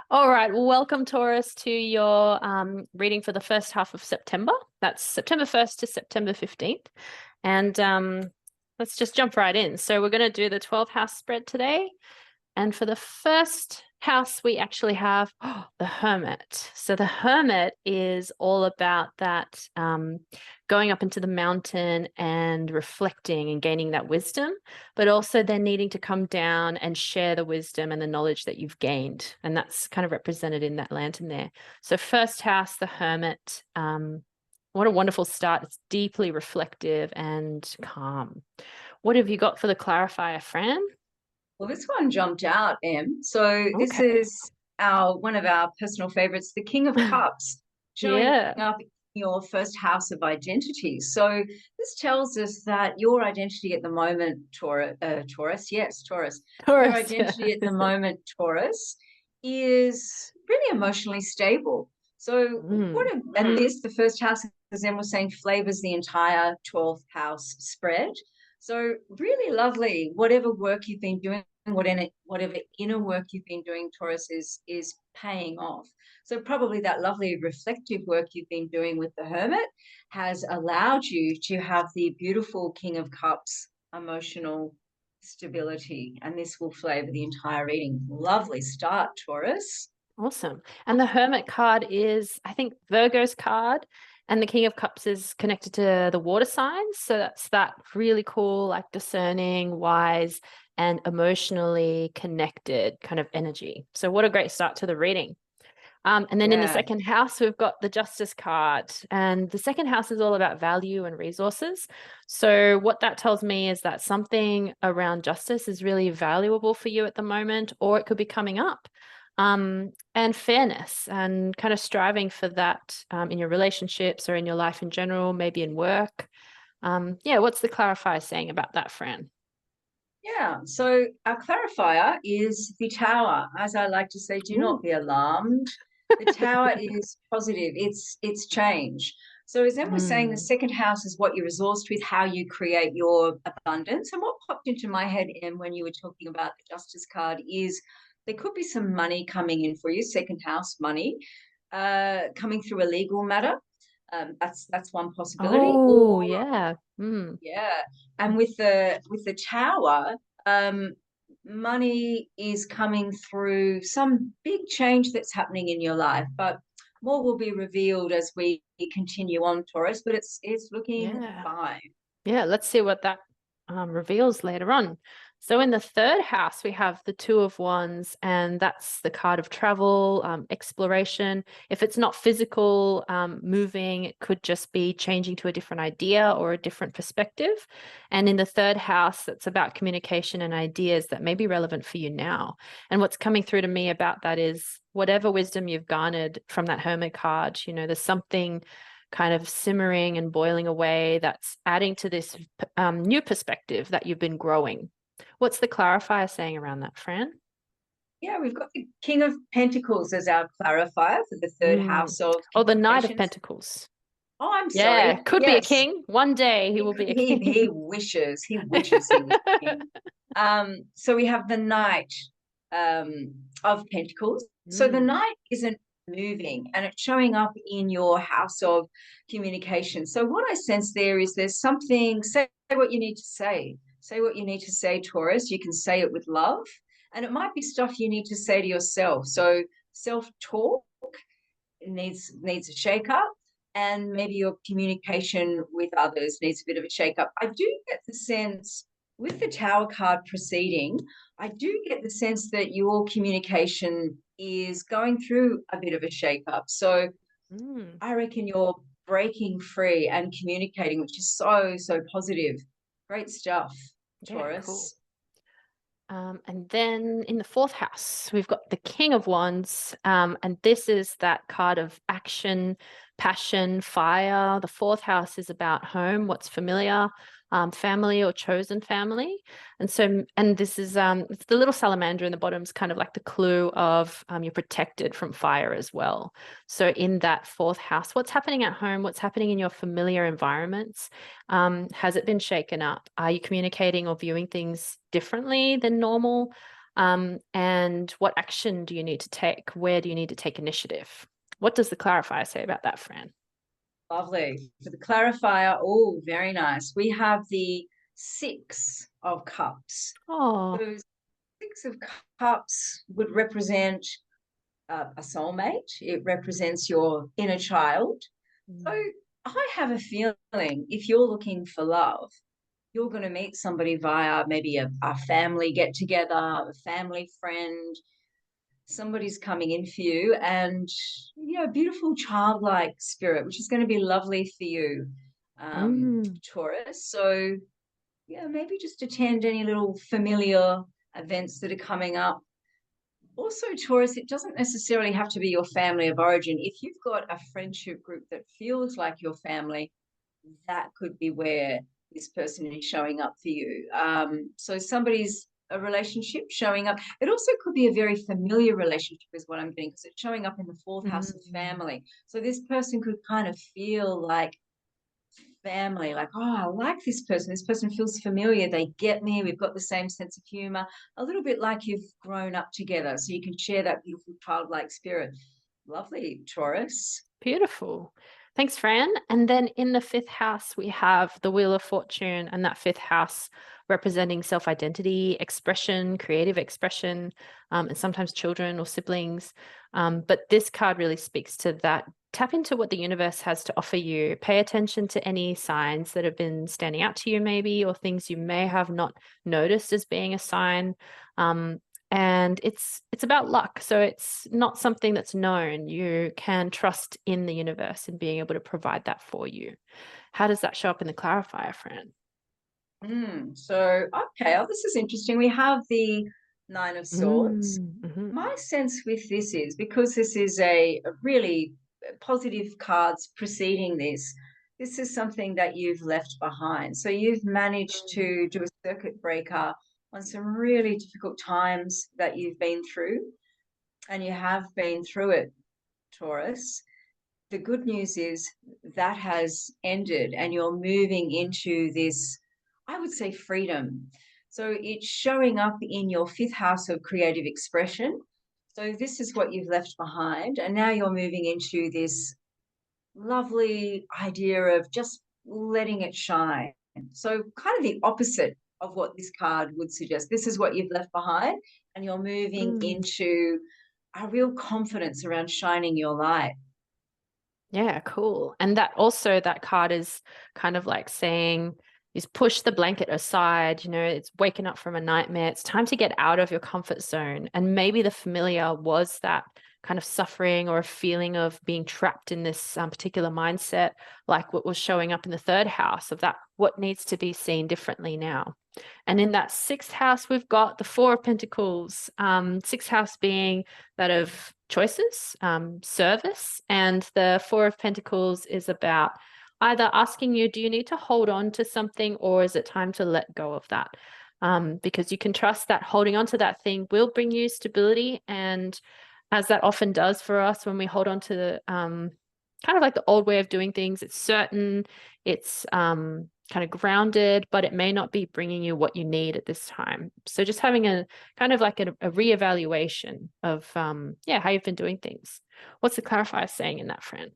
All right. Well, welcome, Taurus, to your reading for the first half of September. That's September 1st to September 15th. And let's just jump right in. So we're going to do the 12 house spread today. And for the first house, we actually have the Hermit. So the Hermit is all about that going up into the mountain and reflecting and gaining that wisdom, but also then needing to come down and share the wisdom and the knowledge that you've gained. And that's kind of represented in that lantern there. So first house, the Hermit. What a wonderful start. It's deeply reflective and calm. What have you got for the clarifier, Fran? Well, this one jumped out, Em. So this Okay. is our one of our personal favorites, the King of Cups, showing Yeah. up in your first house of identity. So this tells us that your identity at the moment, Taurus, your Taurus, yeah. identity at the moment, Taurus, is really emotionally stable. So Mm. and this, the first house, as Em was saying, flavors the entire 12th house spread. So really lovely. Whatever work you've been doing, whatever inner work you've been doing, Taurus, is paying off. So probably that lovely reflective work you've been doing with the Hermit has allowed you to have the beautiful King of Cups emotional stability, and this will flavor the entire reading. Lovely start, Taurus. Awesome. And the Hermit card is, I think, Virgo's card, and the King of Cups is connected to the water signs. So that's that really cool, like discerning, wise, and emotionally connected kind of energy. So what a great start to the reading. And then in the Yeah. second house, we've got the Justice card. And the second house is all about value and resources. So what that tells me is that something around justice is really valuable for you at the moment, or it could be coming up. And fairness and kind of striving for that in your relationships or in your life in general, maybe in work. Yeah, what's the clarifier saying about that, Fran? Yeah, so our clarifier is the tower. As I like to say, do Ooh. not be alarmed. The tower is positive. It's change. So as Em was saying, the Mm. second house is what you're resourced with, how you create your abundance. And what popped into my head, Em, when you were talking about the Justice card is there could be some money coming in for you, second house money, coming through a legal matter. That's one possibility. Oh, Or yeah. Mm. yeah, and with the tower, um, money is coming through some big change that's happening in your life, but more will be revealed as we continue on, Taurus. But it's looking Yeah. fine. Yeah, let's see what that reveals later on. So in the third house, we have the Two of Wands, and that's the card of travel, exploration. If it's not physical, moving, it could just be changing to a different idea or a different perspective. And in the third house, that's about communication and ideas that may be relevant for you now. And what's coming through to me about that is whatever wisdom you've garnered from that Hermit card, there's something kind of simmering and boiling away that's adding to this new perspective that you've been growing. What's the clarifier saying around that, Fran? Yeah, we've got the King of Pentacles as our clarifier for the third Mm. house of Oh, the Knight of communications. Pentacles. Oh, I'm Yeah, sorry. could be a Yes, king. One day he will be a he king. wishes he was king. So we have the Knight of Pentacles. So the Mm. Knight isn't moving, and it's showing up in your house of communication. So what I sense there is there's something. Say what you need to say. Say what you need to say, Taurus. You can say it with love, and it might be stuff you need to say to yourself. So self talk needs a shake up, and maybe your communication with others needs a bit of a shake up. I do get the sense with the tower card proceeding, I do get the sense that your communication is going through a bit of a shake up. So Mm. I reckon you're breaking free and communicating, which is so positive. Great stuff, Yeah, cool. Taurus. And then in the fourth house, we've got the King of Wands. And this is that card of action, passion, fire. The fourth house is about home, what's familiar, family or chosen family. And this is it's the little salamander in the bottom is kind of like the clue of you're protected from fire as well. So in that fourth house, what's happening at home? What's happening in your familiar environments? Has it been shaken up? Are you communicating or viewing things differently than normal? And what action do you need to take? Where do you need to take initiative? What does the clarifier say about that, Fran? Lovely. For the clarifier, oh, very nice. We have the Six of Cups. Oh, So Six of Cups would represent a soulmate. It represents your inner child. So mm, I have a feeling if you're looking for love, you're going to meet somebody via maybe a family get together, a family friend, somebody's coming in for you, and beautiful childlike spirit, which is going to be lovely for you, mm, Taurus. So yeah, maybe just attend any little familiar events that are coming up. Also, Taurus, it doesn't necessarily have to be your family of origin. If you've got a friendship group that feels like your family, that could be where this person is showing up for you. So somebody's a relationship showing up. It also could be a very familiar relationship, is what I'm getting, because it's showing up in the fourth house of mm, family. So this person could kind of feel like family, like, oh, I like this person. This person feels familiar. They get me. We've got the same sense of humor, a little bit like you've grown up together. So you can share that beautiful childlike spirit. Lovely, Taurus. beautiful. Thanks, Fran. And then in the fifth house, we have the Wheel of Fortune, and that fifth house representing self-identity, expression, creative expression, and sometimes children or siblings. But this card really speaks to that. Tap into what the universe has to offer you. Pay attention to any signs that have been standing out to you, maybe, or things you may have not noticed as being a sign. And it's about luck, so it's not something that's known. You can trust in the universe and being able to provide that for you. How does that show up in the clarifier, Fran? So, okay, oh, this is interesting. We have the Nine of Swords. Mm-hmm. My sense with this is because this is a really positive cards preceding this, this is something that you've left behind. So you've managed to do a circuit breaker on some really difficult times that you've been through, and you have been through it, Taurus. The good news is that has ended and you're moving into this, I would say, freedom. So it's showing up in your fifth house of creative expression. So this is what you've left behind. And now you're moving into this lovely idea of just letting it shine. So, kind of the opposite of what this card would suggest. This is what you've left behind, and you're moving Mm. into a real confidence around shining your light. Yeah, cool. And that also, that card is kind of like saying, is push the blanket aside, it's waking up from a nightmare. It's time to get out of your comfort zone. And maybe the familiar was that kind of suffering or a feeling of being trapped in this particular mindset, like what was showing up in the third house of that, what needs to be seen differently now. And in that sixth house, we've got the Four of Pentacles, sixth house being that of choices, service. And the Four of Pentacles is about either asking you, do you need to hold on to something, or is it time to let go of that? Because you can trust that holding on to that thing will bring you stability. And as that often does for us when we hold on to the kind of like the old way of doing things, it's certain, it's kind of grounded, but it may not be bringing you what you need at this time. So just having a kind of like a reevaluation of how you've been doing things. What's the clarifier saying in that, Fran?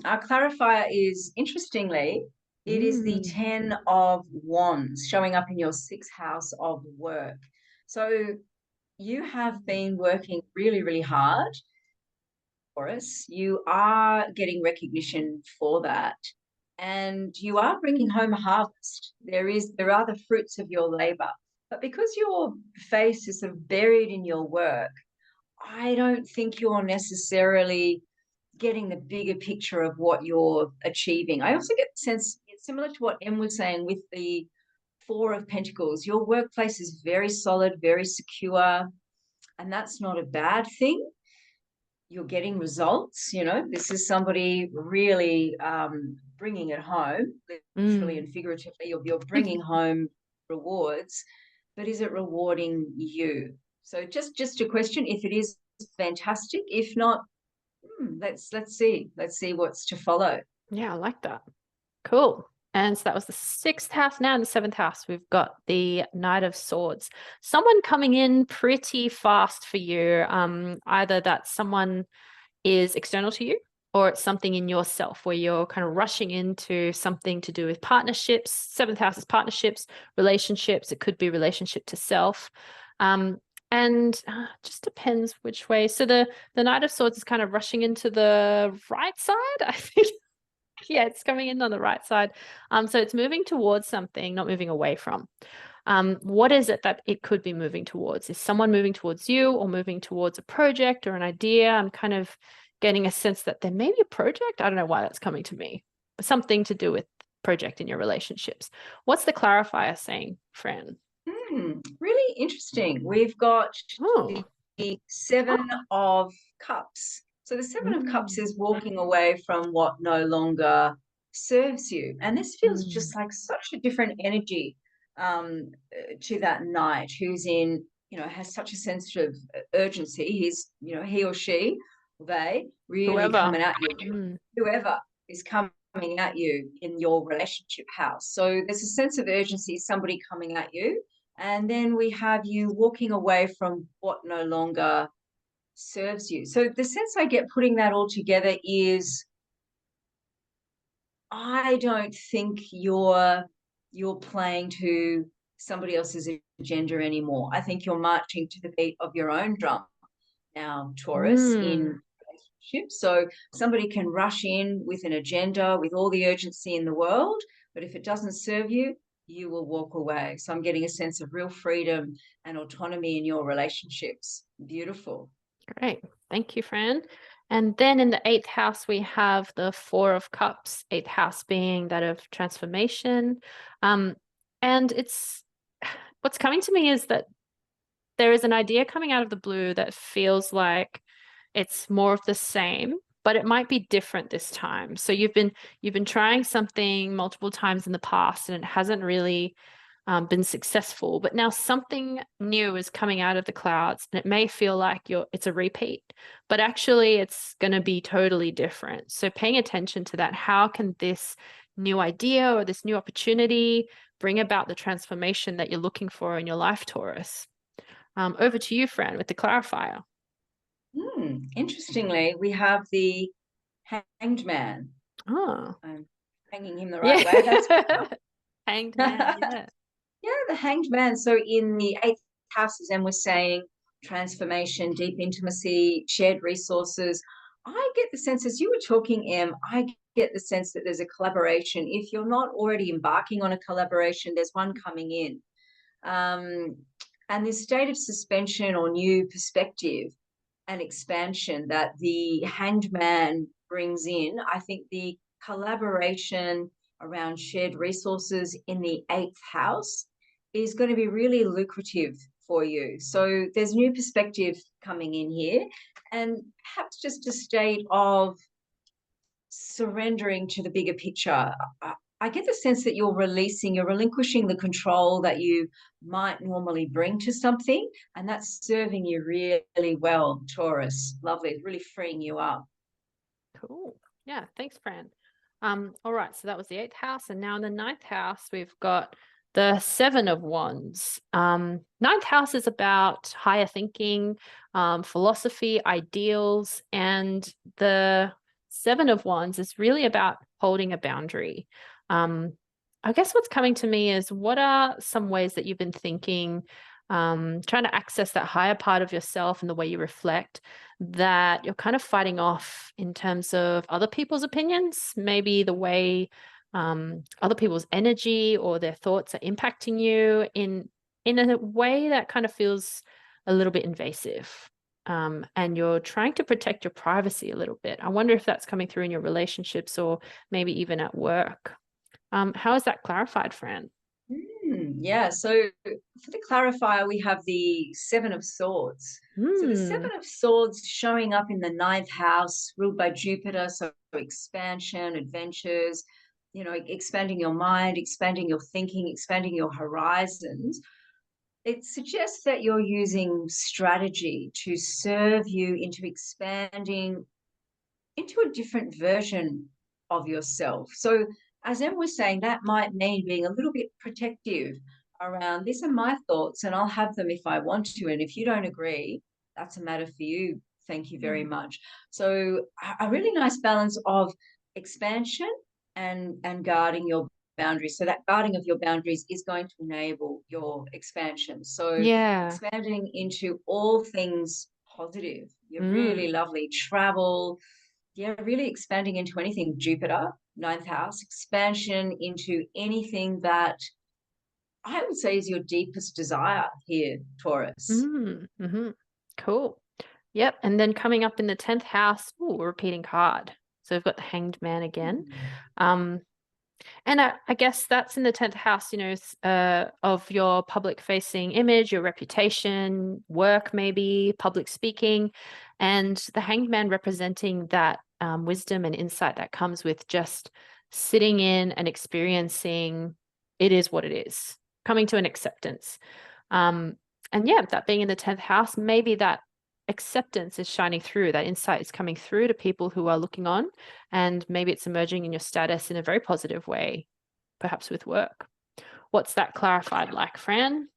Our clarifier is, interestingly, it is the Mm, 10 of Wands showing up in your sixth house of work. So you have been working really, really hard, Taurus. You are getting recognition for that. And you are bringing home a harvest. There are the fruits of your labor. But because your face is sort of buried in your work, I don't think you're necessarily getting the bigger picture of what you're achieving. I also get the sense it's similar to what Em was saying with the Four of Pentacles. Your workplace is very solid, very secure, and that's not a bad thing. You're getting results. This is somebody really bringing it home, literally mm. and figuratively. You're bringing home rewards, but is it rewarding you? So just a question. If it is, fantastic. If not, let's see what's to follow. Yeah, I like that. Cool. And so that was the 6th house. Now in the 7th house, we've got the Knight of Swords. Someone coming in pretty fast for you. Either that someone is external to you, or it's something in yourself where you're kind of rushing into something to do with partnerships. 7th house is partnerships, relationships. It could be relationship to self. And just depends which way. So the Knight of Swords is kind of rushing into the right side, I think. Yeah, it's coming in on the right side. So it's moving towards something, not moving away from. What is it that it could be moving towards? Is someone moving towards you or moving towards a project or an idea? I'm kind of getting a sense that there may be a project. I don't know why that's coming to me, but something to do with project in your relationships. What's the clarifier saying, Fran? Really interesting. We've got Oh, the Seven of Cups. So the Seven of Cups is walking away from what no longer serves you. And this feels just like such a different energy to that knight who's in, has such a sense of urgency. He's, he or she, they really whoever. coming at you. Whoever is coming at you in your relationship house. So there's a sense of urgency, somebody coming at you. And then we have you walking away from what no longer serves you. So the sense I get putting that all together is I don't think you're playing to somebody else's agenda anymore. I think you're marching to the beat of your own drum now, Taurus, in relationships. So somebody can rush in with an agenda, with all the urgency in the world, but if it doesn't serve you, you will walk away. So I'm getting a sense of real freedom and autonomy in your relationships. Beautiful. Great. Thank you, Fran. And then in the 8th house, we have the 4 of Cups, 8th house being that of transformation. And it's what's coming to me is that there is an idea coming out of the blue that feels like it's more of the same, but it might be different this time. So you've been trying something multiple times in the past and it hasn't really been successful, but now something new is coming out of the clouds and it may feel like it's a repeat, but actually it's going to be totally different. So paying attention to that, how can this new idea or this new opportunity bring about the transformation that you're looking for in your life, Taurus? Over to you, Fran, with the clarifier. Interestingly, we have the Hanged Man. Oh, I'm hanging him the yeah. right way. That's Hanged man, yeah. Yeah, the Hanged Man. So in the 8th house, as Em was saying, transformation, deep intimacy, shared resources. I get the sense, as you were talking, Em, I get the sense that there's a collaboration. If you're not already embarking on a collaboration, there's one coming in. And this state of suspension or new perspective and expansion that the Hanged Man brings in, I think the collaboration around shared resources in the 8th house is going to be really lucrative for you. So there's new perspective coming in here, and perhaps just a state of surrendering to the bigger picture. I get the sense that you're relinquishing the control that you might normally bring to something, and that's serving you really well, Taurus. Lovely, really freeing you up. Cool. Yeah, thanks, Fran. All right, so that was the 8th house, and now in the 9th house, we've got the 7 of Wands. 9th house is about higher thinking, philosophy, ideals, and the 7 of Wands is really about holding a boundary. I guess what's coming to me is, what are some ways that you've been thinking, trying to access that higher part of yourself and the way you reflect, that you're kind of fighting off in terms of other people's opinions, maybe the way other people's energy or their thoughts are impacting you in a way that kind of feels a little bit invasive. And you're trying to protect your privacy a little bit. I wonder if that's coming through in your relationships or maybe even at work. How is that clarified, Fran? Yeah, so for the clarifier, we have the 7 of Swords. So the 7 of Swords showing up in the 9th house, ruled by Jupiter. So expansion, adventures, expanding your mind, expanding your thinking, expanding your horizons. It suggests that you're using strategy to serve you into expanding into a different version of yourself. So as Em was saying, that might mean being a little bit protective around these are my thoughts and I'll have them if I want to. And if you don't agree, that's a matter for you. Thank you very much. So a really nice balance of expansion and guarding your boundaries. So that guarding of your boundaries is going to enable your expansion. So Yeah. expanding into all things positive. You're Mm. really lovely. Travel, yeah, really expanding into anything. Jupiter, ninth house, expansion into anything that I would say is your deepest desire here, Taurus. Mm. Mm-hmm. Cool. Yep. And then coming up in the 10th house, ooh, a repeating card. So we've got the Hanged Man again. Um, And I guess that's in the 10th house, of your public facing image, your reputation, work, maybe public speaking, and the Hanged Man representing that wisdom and insight that comes with just sitting in and experiencing it is what it is, coming to an acceptance. Um, and yeah, that being in the 10th house, maybe that acceptance is shining through, that insight is coming through to people who are looking on, and maybe it's emerging in your status in a very positive way, perhaps with work. What's that clarified like, Fran?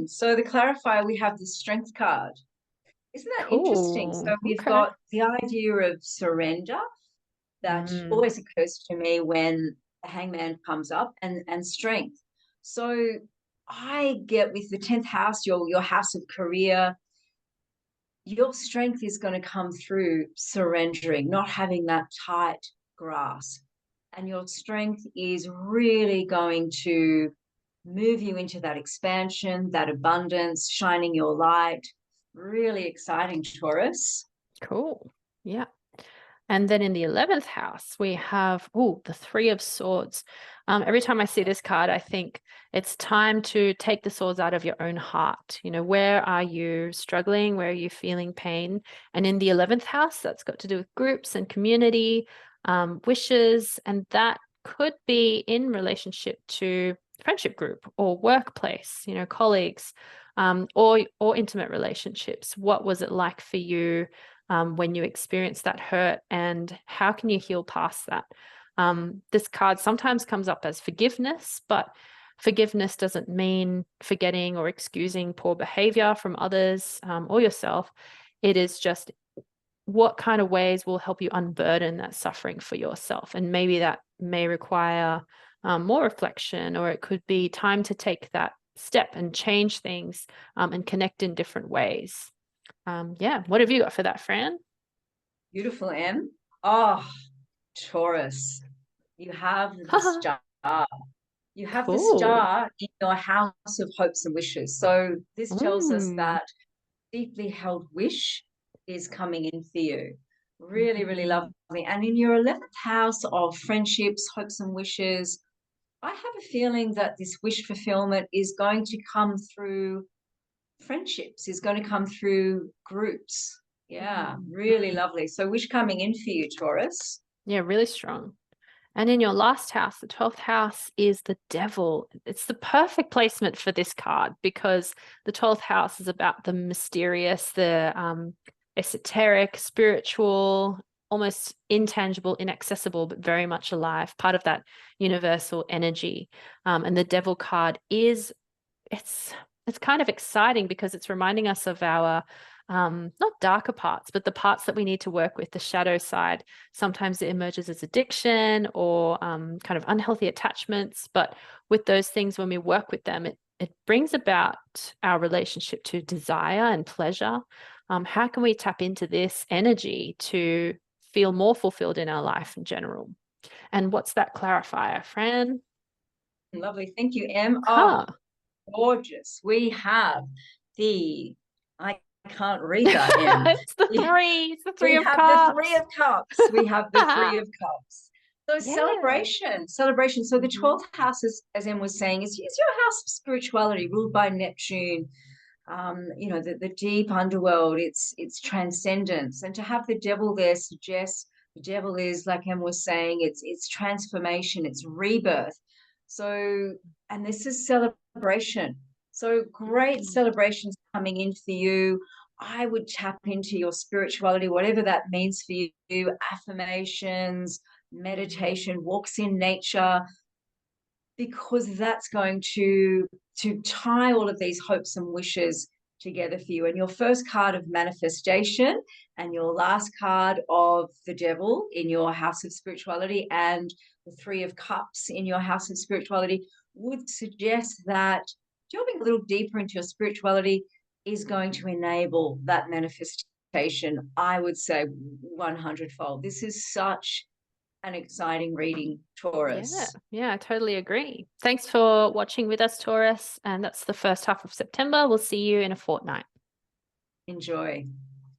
So the clarifier, we have the strength card. Isn't that interesting? Cool. So we've Okay. got the idea of surrender that Mm. always occurs to me when the hangman comes up and strength. So I get with the 10th house, your house of career, your strength is going to come through surrendering, not having that tight grasp. And your strength is really going to move you into that expansion, that abundance, shining your light. Really exciting, Taurus. Cool. Yeah. And then in the 11th house, we have, the Three of Swords. Every time I see this card, I think it's time to take the swords out of your own heart. Where are you struggling? Where are you feeling pain? And in the 11th house, that's got to do with groups and community, wishes. And that could be in relationship to friendship group or workplace, colleagues, or intimate relationships. What was it like for you? When you experience that hurt, and how can you heal past that? This card sometimes comes up as forgiveness, but forgiveness doesn't mean forgetting or excusing poor behavior from others, or yourself. It is just what kind of ways will help you unburden that suffering for yourself. And maybe that may require more reflection, or it could be time to take that step and change things, and connect in different ways. Yeah. What have you got for that, Fran? Beautiful, Em. Oh, Taurus, you have the star. You have the Cool. star in your house of hopes and wishes. So this tells us Mm. that deeply held wish is coming in for you. Really, really Mhm. lovely. And in your 11th house of friendships, hopes, and wishes, I have a feeling that this wish fulfillment is going to come through friendships, is going to come through groups. Yeah, Mm. really lovely. So, wish coming in for you, Taurus. Yeah, really strong. And in your last house, the 12th house is the devil. It's the perfect placement for this card because the 12th house is about the mysterious, the esoteric, spiritual, almost intangible, inaccessible, but very much alive, part of that universal energy. And the devil card it's it's kind of exciting because it's reminding us of our not darker parts, but the parts that we need to work with, the shadow side. Sometimes it emerges as addiction or kind of unhealthy attachments. But with those things, when we work with them, it brings about our relationship to desire and pleasure. How can we tap into this energy to feel more fulfilled in our life in general? And what's that clarifier, Fran? Lovely. Thank you, Em. Oh, Huh. gorgeous. We have the, I can't read that, Em. It's the three. It's the three We of have the Three cups. of Cups. We have the Three of Cups. So Yeah. celebration, celebration. So the Hmm. 12th house, as Em was saying, is your house of spirituality ruled by Neptune. The deep underworld, it's transcendence. And to have the devil there suggests the devil is, like Em was saying, it's transformation, it's rebirth. So, and this is celebration. So great Mm. celebrations coming in for you. I would tap into your spirituality, whatever that means for you, affirmations, meditation, walks in nature, because that's going to tie all of these hopes and wishes together for you. And your first card of manifestation and your last card of the devil in your house of spirituality and the 3 of cups in your house of spirituality would suggest that delving a little deeper into your spirituality is going to enable that manifestation, I would say 100-fold. This is such an exciting reading, Yeah, Taurus. yeah, I totally agree. Thanks for watching with us, Taurus. And that's the first half of September. We'll see you in a fortnight. Enjoy.